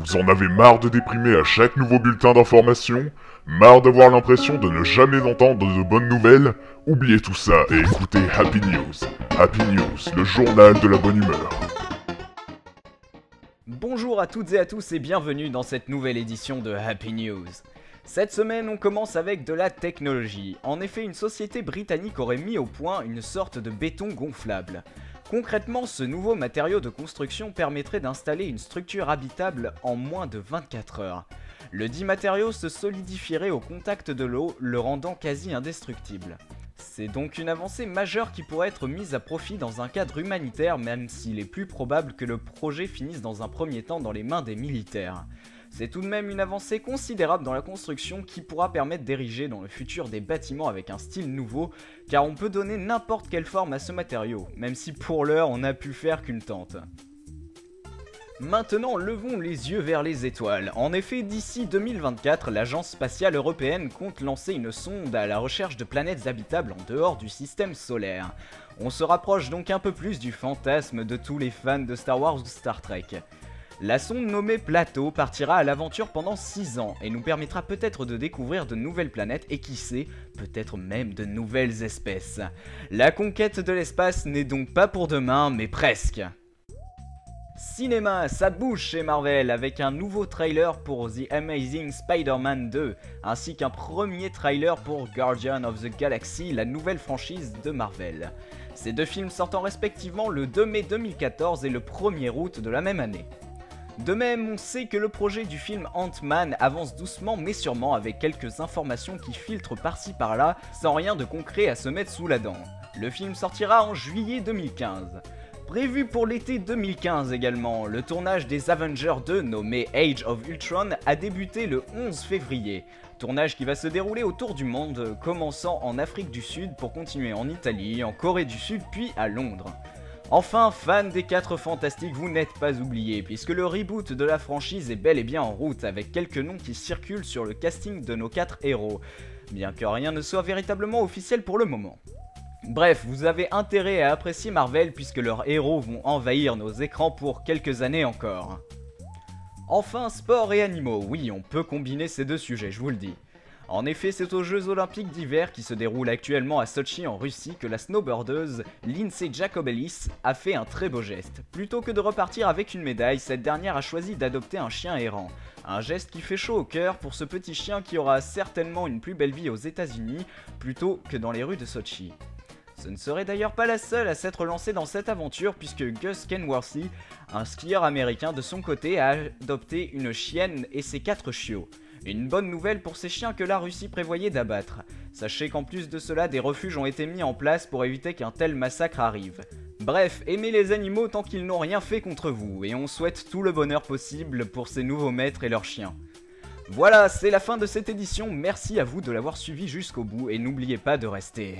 Vous en avez marre de déprimer à chaque nouveau bulletin d'information? Marre d'avoir l'impression de ne jamais entendre de bonnes nouvelles? Oubliez tout ça et écoutez Happy News. Happy News, le journal de la bonne humeur. Bonjour à toutes et à tous et bienvenue dans cette nouvelle édition de Happy News. Cette semaine, on commence avec de la technologie. En effet, une société britannique aurait mis au point une sorte de béton gonflable. Concrètement, ce nouveau matériau de construction permettrait d'installer une structure habitable en moins de 24 heures. Le dit matériau se solidifierait au contact de l'eau, le rendant quasi indestructible. C'est donc une avancée majeure qui pourrait être mise à profit dans un cadre humanitaire, même s'il est plus probable que le projet finisse dans un premier temps dans les mains des militaires. C'est tout de même une avancée considérable dans la construction qui pourra permettre d'ériger dans le futur des bâtiments avec un style nouveau, car on peut donner n'importe quelle forme à ce matériau, même si pour l'heure on n'a pu faire qu'une tente. Maintenant, levons les yeux vers les étoiles. En effet, d'ici 2024, l'Agence spatiale européenne compte lancer une sonde à la recherche de planètes habitables en dehors du système solaire. On se rapproche donc un peu plus du fantasme de tous les fans de Star Wars ou Star Trek. La sonde nommée Plateau partira à l'aventure pendant 6 ans et nous permettra peut-être de découvrir de nouvelles planètes et qui sait, peut-être même de nouvelles espèces. La conquête de l'espace n'est donc pas pour demain, mais presque. Cinéma, ça bouge chez Marvel avec un nouveau trailer pour The Amazing Spider-Man 2, ainsi qu'un premier trailer pour Guardians of the Galaxy, la nouvelle franchise de Marvel. Ces deux films sortant respectivement le 2 mai 2014 et le 1er août de la même année. De même, on sait que le projet du film Ant-Man avance doucement mais sûrement avec quelques informations qui filtrent par-ci par-là, sans rien de concret à se mettre sous la dent. Le film sortira en juillet 2015. Prévu pour l'été 2015 également, le tournage des Avengers 2 nommé Age of Ultron a débuté le 11 février. Tournage qui va se dérouler autour du monde, commençant en Afrique du Sud pour continuer en Italie, en Corée du Sud puis à Londres. Enfin, fans des 4 Fantastiques, vous n'êtes pas oubliés, puisque le reboot de la franchise est bel et bien en route, avec quelques noms qui circulent sur le casting de nos 4 héros, bien que rien ne soit véritablement officiel pour le moment. Bref, vous avez intérêt à apprécier Marvel puisque leurs héros vont envahir nos écrans pour quelques années encore. Enfin, sport et animaux, oui, on peut combiner ces deux sujets, je vous le dis. En effet, c'est aux Jeux Olympiques d'hiver qui se déroulent actuellement à Sochi en Russie que la snowboardeuse Lindsey Jacobellis a fait un très beau geste. Plutôt que de repartir avec une médaille, cette dernière a choisi d'adopter un chien errant. Un geste qui fait chaud au cœur pour ce petit chien qui aura certainement une plus belle vie aux États-Unis plutôt que dans les rues de Sochi. Ce ne serait d'ailleurs pas la seule à s'être lancée dans cette aventure puisque Gus Kenworthy, un skieur américain de son côté, a adopté une chienne et ses 4 chiots. Une bonne nouvelle pour ces chiens que la Russie prévoyait d'abattre. Sachez qu'en plus de cela, des refuges ont été mis en place pour éviter qu'un tel massacre arrive. Bref, aimez les animaux tant qu'ils n'ont rien fait contre vous, et on souhaite tout le bonheur possible pour ces nouveaux maîtres et leurs chiens. Voilà, c'est la fin de cette édition, merci à vous de l'avoir suivi jusqu'au bout, et n'oubliez pas de rester...